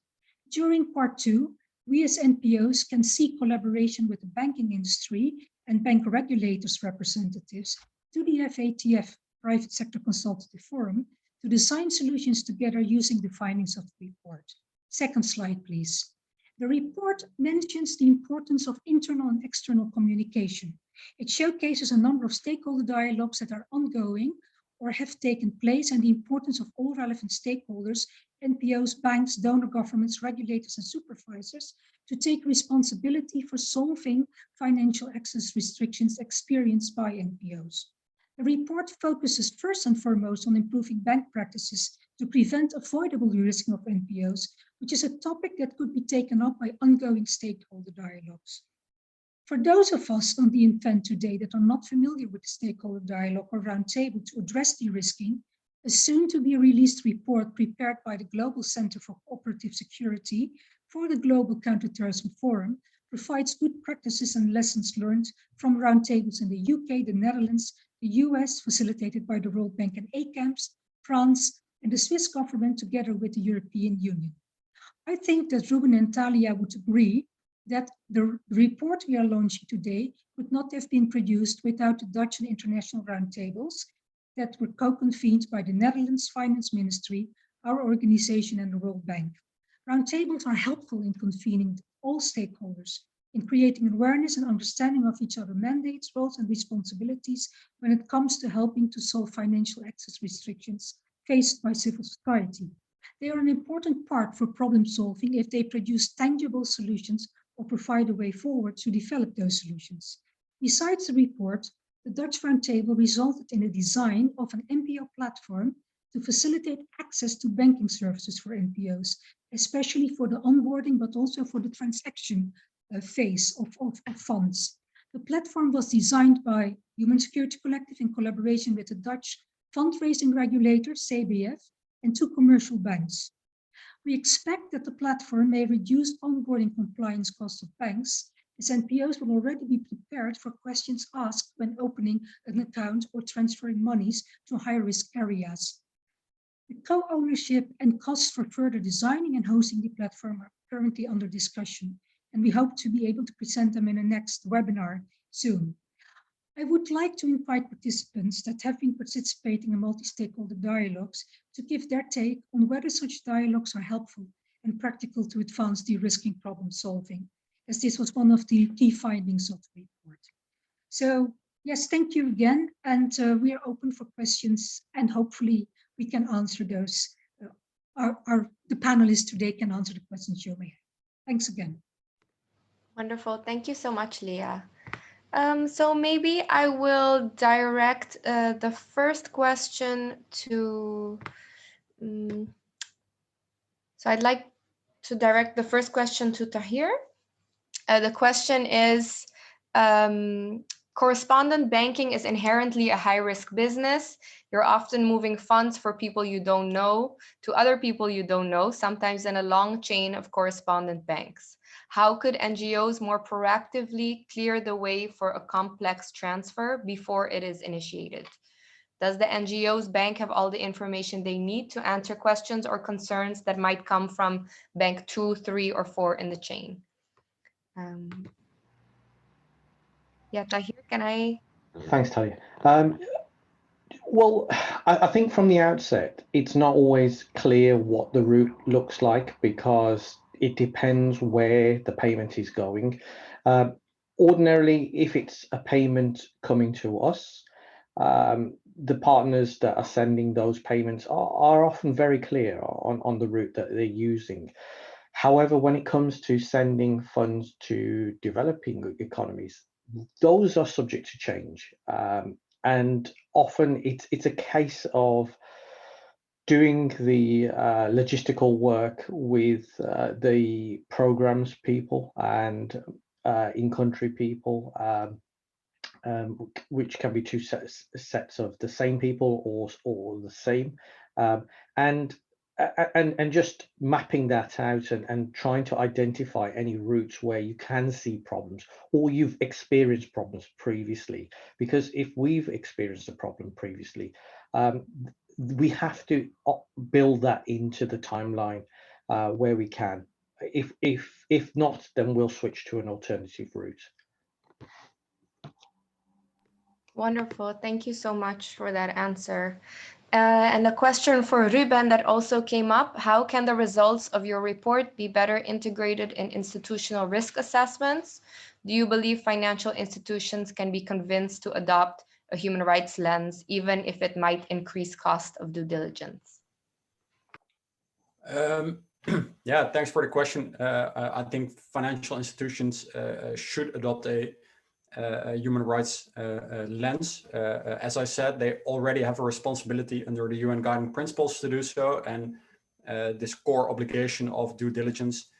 During part two, we as NPOs can seek collaboration with the banking industry and bank regulators representatives to the FATF, Private Sector Consultative Forum, to design solutions together using the findings of the report. Second slide, please. The report mentions the importance of internal and external communication. It showcases a number of stakeholder dialogues that are ongoing or have taken place, and the importance of all relevant stakeholders, NPOs, banks, donor governments, regulators, and supervisors to take responsibility for solving financial access restrictions experienced by NPOs. The report focuses first and foremost on improving bank practices to prevent avoidable de-risking of NPOs, which is a topic that could be taken up by ongoing stakeholder dialogues. For those of us on the event today that are not familiar with the stakeholder dialogue or roundtable to address de-risking, a soon-to-be-released report prepared by the Global Center for Cooperative Security for the Global Counterterrorism Forum provides good practices and lessons learned from roundtables in the UK, the Netherlands, the US, facilitated by the World Bank and ACAMS, France, and the Swiss government together with the European Union. I think that Ruben and Thalia would agree that the report we are launching today could not have been produced without the Dutch and international roundtables that were co-convened by the Netherlands Finance Ministry, our organization, and the World Bank. Roundtables are helpful in convening all stakeholders, in creating awareness and understanding of each other's mandates, roles, and responsibilities when it comes to helping to solve financial access restrictions faced by civil society. They are an important part for problem solving if they produce tangible solutions or provide a way forward to develop those solutions. Besides the report, the Dutch Roundtable resulted in the design of an NPO platform to facilitate access to banking services for NPOs, especially for the onboarding, but also for the transaction phase of funds. The platform was designed by Human Security Collective in collaboration with the Dutch fundraising regulator, CBF, and two commercial banks. We expect that the platform may reduce onboarding compliance costs of banks, as NPOs will already be prepared for questions asked when opening an account or transferring monies to high-risk areas. The co-ownership and costs for further designing and hosting the platform are currently under discussion, and we hope to be able to present them in a next webinar soon. I would like to invite participants that have been participating in multi-stakeholder dialogues to give their take on whether such dialogues are helpful and practical to advance de-risking problem solving, as this was one of the key findings of the report. So yes, thank you again, and we are open for questions, and hopefully we can answer those the panelists today can answer the questions you may have. Thanks again. Wonderful. Thank you so much, Leah. So maybe I will direct the first question to, so I'd like to direct the first question to Tahir. The question is, correspondent banking is inherently a high-risk business. You're often moving funds for people you don't know to other people you don't know, sometimes in a long chain of correspondent banks. How could NGOs more proactively clear the way for a complex transfer before it is initiated? Does the NGO's bank have all the information they need to answer questions or concerns that might come from bank 2, 3, or 4 in the chain? Yeah, Tahir, can I? Thanks, Thalia. Well, I think from the outset, it's not always clear what the route looks like because it depends where the payment is going. Ordinarily, if it's a payment coming to us, the partners that are sending those payments are often very clear on the route that they're using. However, when it comes to sending funds to developing economies, those are subject to change. And often it's a case of doing the logistical work with the programs people and in-country people, which can be two sets of the same people or the same, and just mapping that out and trying to identify any routes where you can see problems or you've experienced problems previously. Because if we've experienced a problem previously, we have to build that into the timeline where we can. If not, then we'll switch to an alternative route. Wonderful. Thank you so much for that answer. And a question for Ruben that also came up: how can the results of your report be better integrated in institutional risk assessments? Do you believe financial institutions can be convinced to adopt a human rights lens, even if it might increase cost of due diligence? Yeah, thanks for the question. I think financial institutions should adopt a human rights lens. As I said, they already have a responsibility under the UN Guiding Principles to do so, and this core obligation of due diligence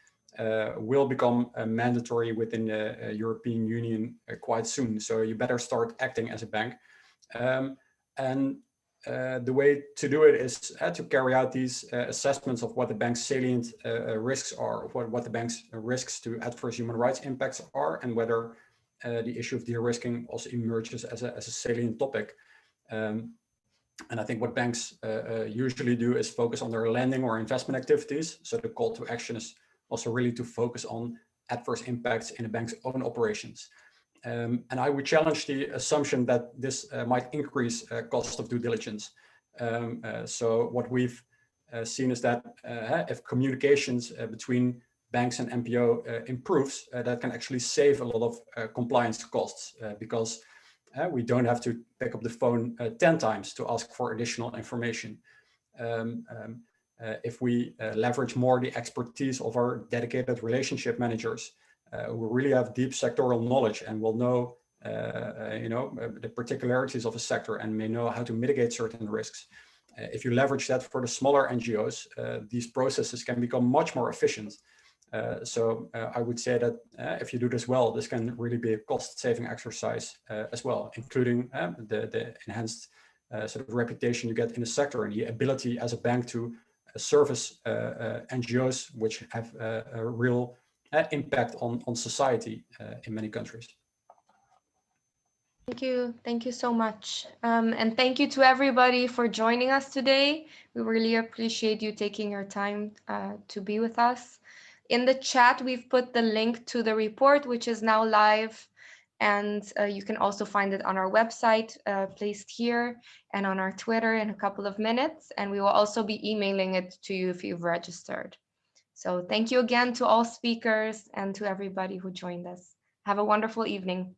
will become mandatory within the European Union quite soon. So you better start acting as a bank. The way to do it is to carry out these assessments of what the bank's salient risks are, what the bank's risks to adverse human rights impacts are, and whether the issue of de-risking also emerges as a salient topic. And I think what banks usually do is focus on their lending or investment activities. So the call to action is also really to focus on adverse impacts in a bank's own operations. And I would challenge the assumption that this might increase cost of due diligence. So what we've seen is that if communications between banks and NPO improves, that can actually save a lot of compliance costs because we don't have to pick up the phone 10 times to ask for additional information. If we leverage more the expertise of our dedicated relationship managers, who really have deep sectoral knowledge and will know, the particularities of a sector and may know how to mitigate certain risks. If you leverage that for the smaller NGOs, these processes can become much more efficient. So I would say that if you do this well, this can really be a cost-saving exercise as well, including the enhanced sort of reputation you get in the sector and the ability as a bank to service NGOs which have a real impact on society in many countries. Thank you so much. And thank you to everybody for joining us today. We really appreciate you taking your time to be with us. In the chat, we've put the link to the report, which is now live. And you can also find it on our website, placed here, and on our Twitter in a couple of minutes. And we will also be emailing it to you if you've registered. So thank you again to all speakers and to everybody who joined us. Have a wonderful evening.